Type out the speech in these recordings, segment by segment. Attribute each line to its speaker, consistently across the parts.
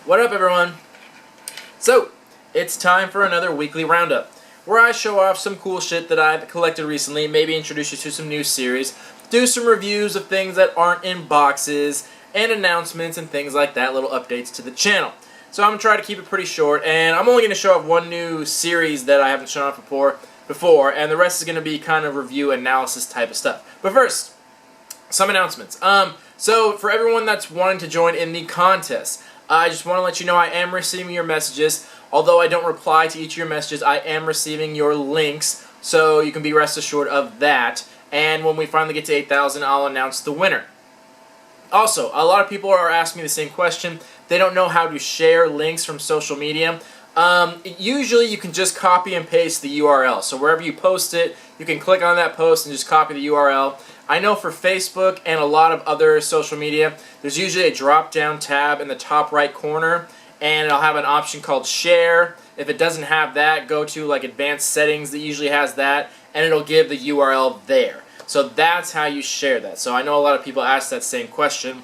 Speaker 1: What up, everyone? So, it's time for another weekly roundup, where I show off some cool shit that I've collected recently, maybe introduce you to some new series, do some reviews of things that aren't in boxes, and announcements and things like that, little updates to the channel. So I'm going to try to keep it pretty short, and I'm only going to show off one new series that I haven't shown off before, and the rest is going to be kind of review analysis type of stuff. But first, some announcements. So for everyone that's wanting to join in the contest, I just want to let you know I am receiving your messages. Although I don't reply to each of your messages, I am receiving your links, so you can be rest assured of that. And when we finally get to 8,000, I'll announce the winner. Also, a lot of people are asking me the same question. They don't know how to share links from social media. Usually you can just copy and paste the URL. So wherever you post it, you can click on that post and just copy the URL. I know for Facebook and a lot of other social media, there's usually a drop-down tab in the top right corner, and it'll have an option called Share. If it doesn't have that, go to like Advanced Settings that usually has that, and it'll give the URL there. So that's how you share that. So I know a lot of people ask that same question.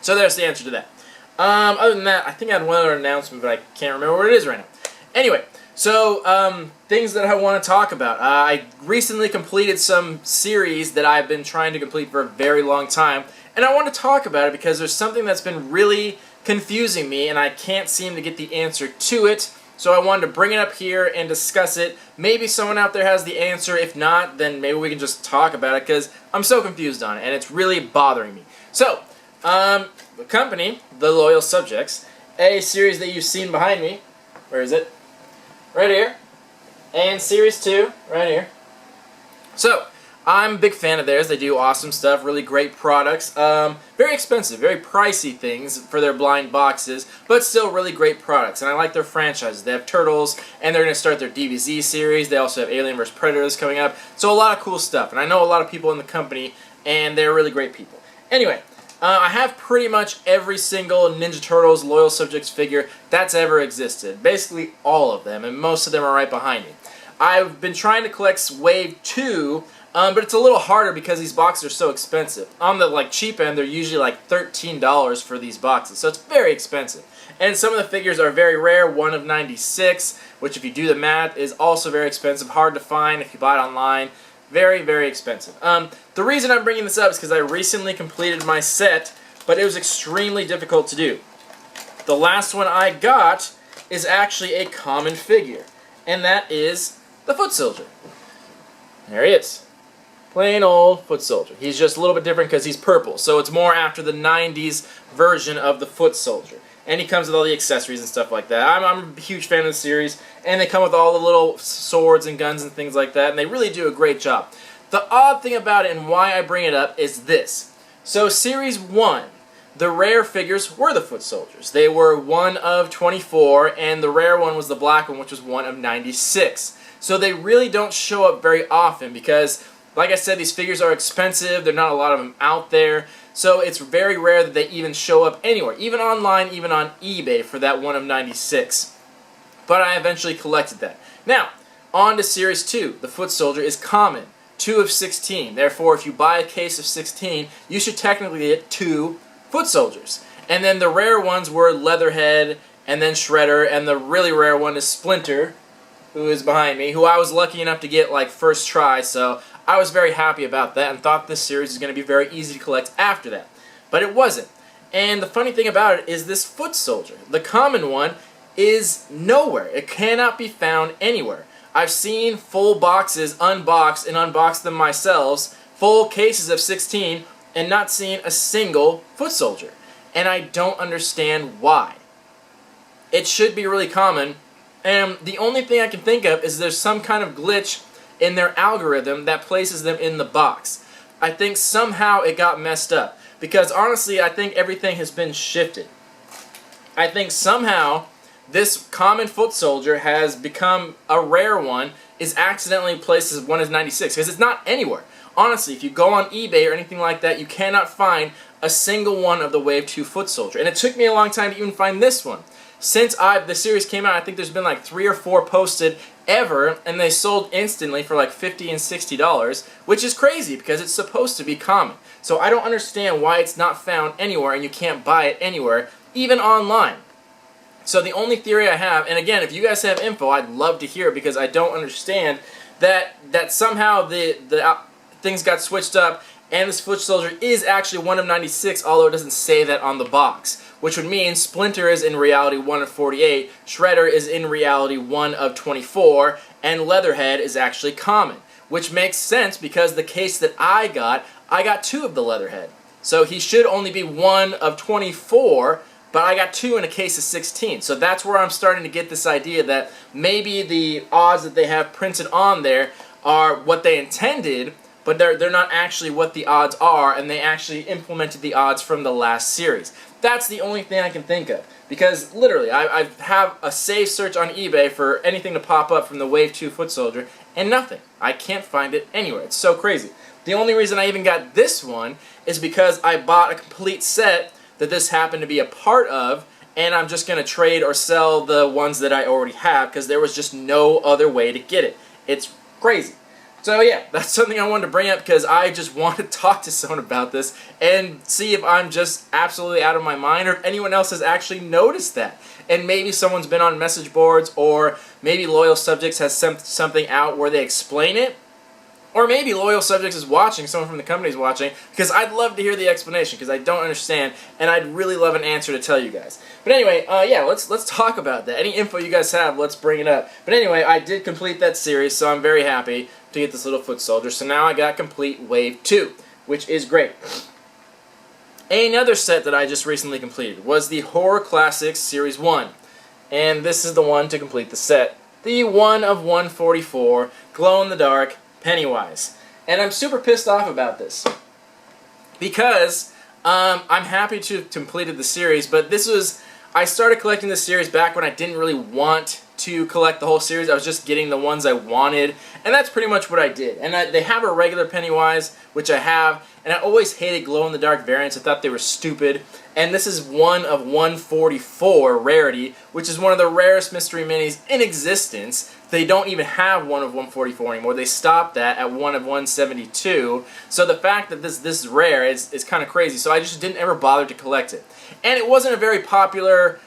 Speaker 1: So there's the answer to that. Other than that, I think I had one other announcement, but I can't remember what it is right now. Anyway, so things that I want to talk about. I recently completed some series that I've been trying to complete for a very long time, and I want to talk about it because there's something that's been really confusing me, and I can't seem to get the answer to it. So I wanted to bring it up here and discuss it. Maybe someone out there has the answer. If not, then maybe we can just talk about it because I'm so confused on it, and it's really bothering me. So, the company, The Loyal Subjects, a series that you've seen behind me. Where is it? Right here. And Series 2, right here. So, I'm a big fan of theirs. They do awesome stuff, really great products. Very expensive, very pricey things for their blind boxes, but still really great products. And I like their franchises. They have Turtles, and they're going to start their DBZ series. They also have Alien vs. Predators coming up. So a lot of cool stuff. And I know a lot of people in the company, and they're really great people. Anyway, I have pretty much every single Ninja Turtles Loyal Subjects figure that's ever existed. Basically all of them, and most of them are right behind me. I've been trying to collect Wave 2, but it's a little harder because these boxes are so expensive. On the cheap end, they're usually like $13 for these boxes, so it's very expensive. And some of the figures are very rare, 1 of 96, which if you do the math is also very expensive, hard to find if you buy it online. Very, very expensive. The reason I'm bringing this up is because I recently completed my set, but it was extremely difficult to do. The last one I got is actually a common figure, and that is the Foot Soldier. There he is. Plain old Foot Soldier. He's just a little bit different because he's purple, so it's more after the 90s version of the Foot Soldier. And he comes with all the accessories and stuff like that. I'm a huge fan of the series, and they come with all the little swords and guns and things like that, and they really do a great job. The odd thing about it and why I bring it up is this. So Series 1, the rare figures were the Foot Soldiers. They were 1 of 24, and the rare one was the black one, which was 1 of 96. So they really don't show up very often because, like I said, these figures are expensive. There are not a lot of them out there. So it's very rare that they even show up anywhere, even online, even on eBay for that 1 of 96. But I eventually collected that. Now, on to Series 2. The Foot Soldier is common, 2 of 16. Therefore, if you buy a case of 16, you should technically get 2 Foot Soldiers. And then the rare ones were Leatherhead, and then Shredder, and the really rare one is Splinter, who is behind me, who I was lucky enough to get first try, so I was very happy about that and thought this series was going to be very easy to collect after that. But it wasn't. And the funny thing about it is this Foot Soldier, the common one, is nowhere. It cannot be found anywhere. I've seen full boxes unboxed and unboxed them myself, full cases of 16, and not seen a single Foot Soldier. And I don't understand why. It should be really common, and the only thing I can think of is there's some kind of glitch in their algorithm that places them in the box. I think somehow it got messed up, because honestly I think everything has been shifted. I think somehow this common Foot Soldier has become a rare one, is accidentally placed as 1 of 96, because it's not anywhere. Honestly, if you go on eBay or anything like that, you cannot find a single one of the Wave 2 Foot Soldier. And it took me a long time to even find this one. Since the series came out, I think there's been 3 or 4 posted ever, and they sold instantly for $50 and $60, which is crazy because it's supposed to be common. So I don't understand why it's not found anywhere and you can't buy it anywhere, even online. So the only theory I have, and again, if you guys have info, I'd love to hear it because I don't understand that somehow the things got switched up, and this foot soldier is actually 1 of 96, although it doesn't say that on the box. Which would mean Splinter is in reality 1 of 48, Shredder is in reality 1 of 24, and Leatherhead is actually common. Which makes sense because the case that I got 2 of the Leatherhead. So he should only be 1 of 24, but I got 2 in a case of 16. So that's where I'm starting to get this idea that maybe the odds that they have printed on there are what they intended, but they're not actually what the odds are, and they actually implemented the odds from the last series. That's the only thing I can think of. Because literally, I have a save search on eBay for anything to pop up from the Wave 2 Foot Soldier, and nothing. I can't find it anywhere. It's so crazy. The only reason I even got this one is because I bought a complete set that this happened to be a part of, and I'm just going to trade or sell the ones that I already have because there was just no other way to get it. It's crazy. So yeah, that's something I wanted to bring up because I just want to talk to someone about this and see if I'm just absolutely out of my mind or if anyone else has actually noticed that. And maybe someone's been on message boards, or maybe Loyal Subjects has sent something out where they explain it. Or maybe Loyal Subjects is watching, someone from the company is watching, because I'd love to hear the explanation, because I don't understand, and I'd really love an answer to tell you guys. But anyway, yeah, let's talk about that. Any info you guys have, let's bring it up. But anyway, I did complete that series, so I'm very happy to get this little foot soldier. So now I got complete Wave 2, which is great. Another set that I just recently completed was the Horror Classics Series 1. And this is the one to complete the set. The 1 of 144, glow-in-the-dark, Pennywise. And I'm super pissed off about this because I'm happy to have completed the series, but I started collecting this series back when I didn't really want to collect the whole series. I was just getting the ones I wanted, and that's pretty much what I did. And they have a regular Pennywise, which I have, and I always hated glow-in-the-dark variants. I thought they were stupid. And this is 1 of 144 rarity, which is one of the rarest mystery minis in existence. They don't even have 1 of 144 anymore. They stopped that at 1 of 172. So the fact that this is rare is kind of crazy. So I just didn't ever bother to collect it. And it wasn't a very popular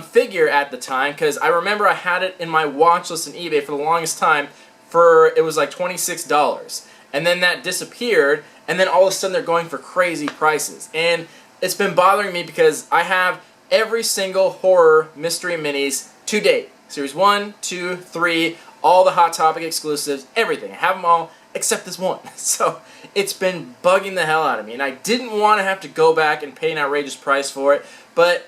Speaker 1: figure at the time, because I remember I had it in my watch list on eBay for the longest time it was like $26. And then that disappeared, and then all of a sudden they're going for crazy prices. And it's been bothering me because I have every single horror mystery minis to date. Series 1, 2, 3, all the Hot Topic exclusives, everything. I have them all except this one. So it's been bugging the hell out of me. And I didn't want to have to go back and pay an outrageous price for it, but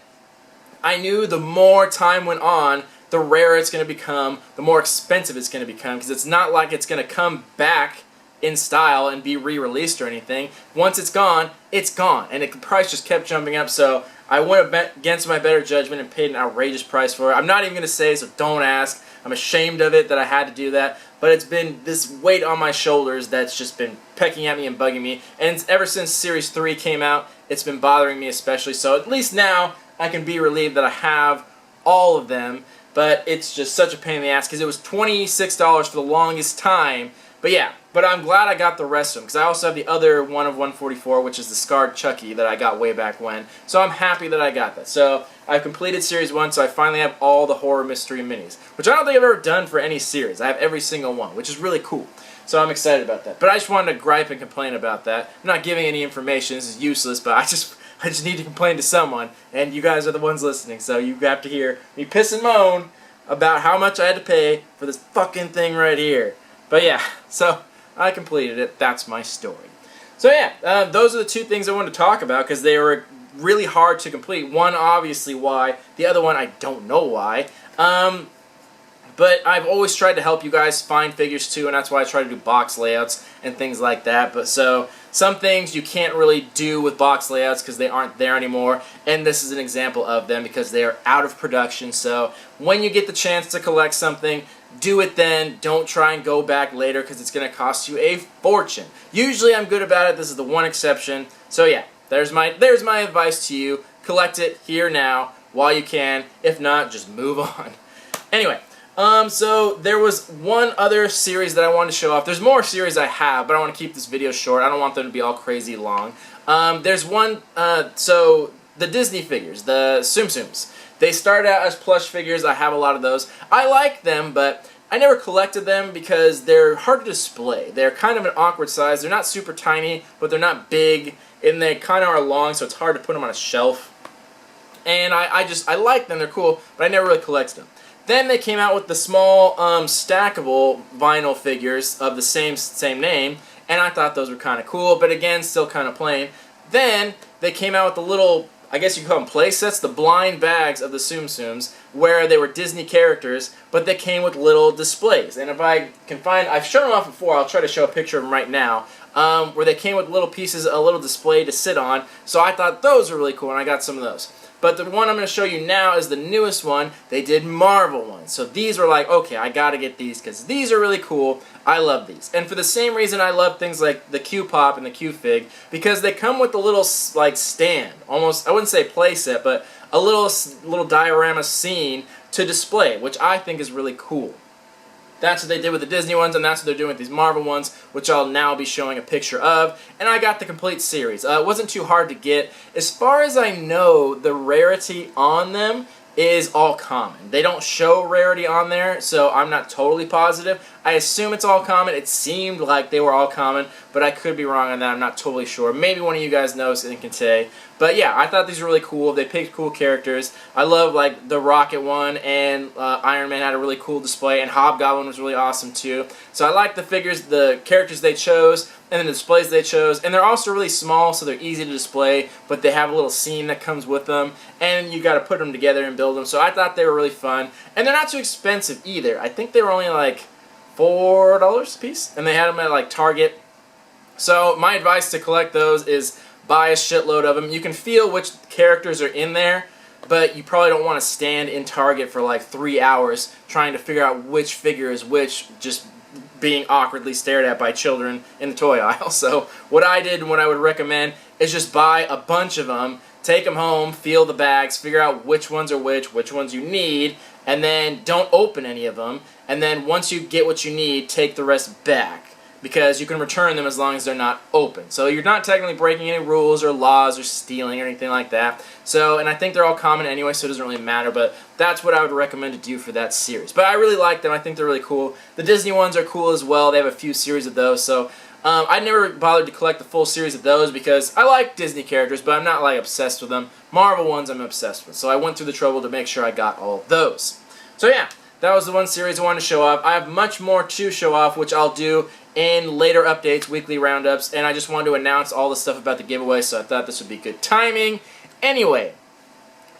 Speaker 1: I knew the more time went on, the rarer it's going to become, the more expensive it's going to become, because it's not like it's going to come back in style and be re-released or anything. Once it's gone, and the price just kept jumping up, so I went against my better judgment and paid an outrageous price for it. I'm not even going to say, so don't ask. I'm ashamed of it that I had to do that, but it's been this weight on my shoulders that's just been pecking at me and bugging me, and ever since Series 3 came out, it's been bothering me especially, so at least now I can be relieved that I have all of them, but it's just such a pain in the ass because it was $26 for the longest time. But yeah, but I'm glad I got the rest of them, because I also have the other 1 of 144, which is the Scarred Chucky that I got way back when. So I'm happy that I got that. So I've completed Series 1, so I finally have all the horror mystery minis, which I don't think I've ever done for any series. I have every single one, which is really cool. So I'm excited about that. But I just wanted to gripe and complain about that. I'm not giving any information. This is useless, but I just need to complain to someone, and you guys are the ones listening, so you have to hear me piss and moan about how much I had to pay for this fucking thing right here. But yeah, so I completed it. That's my story. So yeah, those are the two things I wanted to talk about because they were really hard to complete. One, obviously, why. The other one, I don't know why. But I've always tried to help you guys find figures too, and that's why I try to do box layouts and things like that. But so some things you can't really do with box layouts because they aren't there anymore, and this is an example of them because they are out of production. So when you get the chance to collect something, do it then. Don't try and go back later because it's going to cost you a fortune. Usually I'm good about it. This is the one exception. So yeah, there's my advice to you. Collect it here now while you can. If not, just move on. Anyway. So there was one other series that I wanted to show off. There's more series I have, but I want to keep this video short. I don't want them to be all crazy long. There's one, so the Disney figures, the Tsum Tsums. They started out as plush figures. I have a lot of those. I like them, but I never collected them because they're hard to display. They're kind of an awkward size. They're not super tiny, but they're not big, and they kind of are long, so it's hard to put them on a shelf. And I like them. They're cool, but I never really collected them. Then they came out with the small stackable vinyl figures of the same name, and I thought those were kind of cool, but again, still kind of plain. Then they came out with the little, I guess you could call them play sets, the blind bags of the Tsum Tsums, where they were Disney characters, but they came with little displays. And if I can find, I've shown them off before, I'll try to show a picture of them right now, where they came with little pieces, a little display to sit on, so I thought those were really cool, and I got some of those. But the one I'm going to show you now is the newest one. They did Marvel ones. So these were like, okay, I got to get these because these are really cool. I love these. And for the same reason I love things like the Q-Pop and the Q-Fig, because they come with a little like stand, almost, I wouldn't say play set, but a little diorama scene to display, which I think is really cool. That's what they did with the Disney ones, and that's what they're doing with these Marvel ones, which I'll now be showing a picture of. And I got the complete series. It wasn't too hard to get. As far as I know, the rarity on them is all common. They don't show rarity on there, so I'm not totally positive. I assume it's all common. It seemed like they were all common, but I could be wrong on that. I'm not totally sure. Maybe one of you guys knows and can say. But yeah, I thought these were really cool. They picked cool characters. I love like the Rocket one, and Iron Man had a really cool display, and Hobgoblin was really awesome too. So I like the figures, the characters they chose, and the displays they chose. And they're also really small, so they're easy to display, but they have a little scene that comes with them, and you got to put them together and build them. So I thought they were really fun, and they're not too expensive either. I think they were only like $4 a piece, and they had them at like Target. So my advice to collect those is buy a shitload of them. You can feel which characters are in there, but you probably don't want to stand in Target for like 3 hours trying to figure out which figure is which, just being awkwardly stared at by children in the toy aisle. So what I did and what I would recommend is just buy a bunch of them, take them home, feel the bags, figure out which ones are which ones you need, and then don't open any of them. And then once you get what you need, take the rest back, because you can return them as long as they're not open. So you're not technically breaking any rules or laws or stealing or anything like that. So, and I think they're all common anyway, so it doesn't really matter, but that's what I would recommend to do for that series. But I really like them. I think they're really cool. The Disney ones are cool as well. They have a few series of those, so I never bothered to collect the full series of those because I like Disney characters, but I'm not like obsessed with them. Marvel ones I'm obsessed with, so I went through the trouble to make sure I got all of those. So yeah, that was the one series I wanted to show off. I have much more to show off, which I'll do in later updates, weekly roundups, and I just wanted to announce all the stuff about the giveaway, so I thought this would be good timing. Anyway,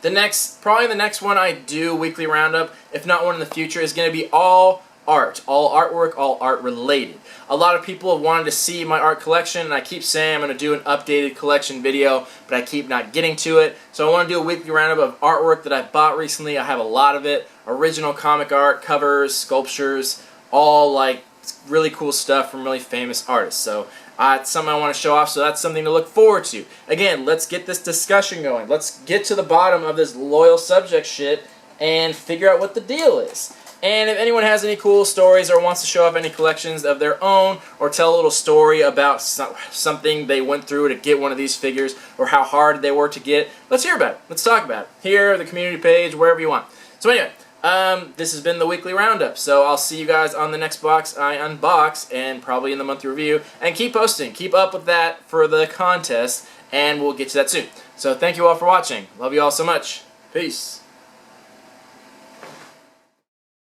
Speaker 1: probably the next one I do, weekly roundup, if not one in the future, is going to be all art, all artwork, all art related. A lot of people have wanted to see my art collection, and I keep saying I'm going to do an updated collection video, but I keep not getting to it. So I want to do a weekly roundup of artwork that I bought recently. I have a lot of it. Original comic art, covers, sculptures, all like really cool stuff from really famous artists. So it's something I want to show off, so that's something to look forward to. Again, let's get this discussion going. Let's get to the bottom of this loyal subject shit and figure out what the deal is. And if anyone has any cool stories or wants to show off any collections of their own or tell a little story about something they went through to get one of these figures or how hard they were to get, let's hear about it. Let's talk about it. Here, the community page, wherever you want. So anyway, this has been the weekly roundup. So I'll see you guys on the next box I unbox and probably in the monthly review. And keep posting. Keep up with that for the contest and we'll get to that soon. So thank you all for watching. Love you all so much. Peace.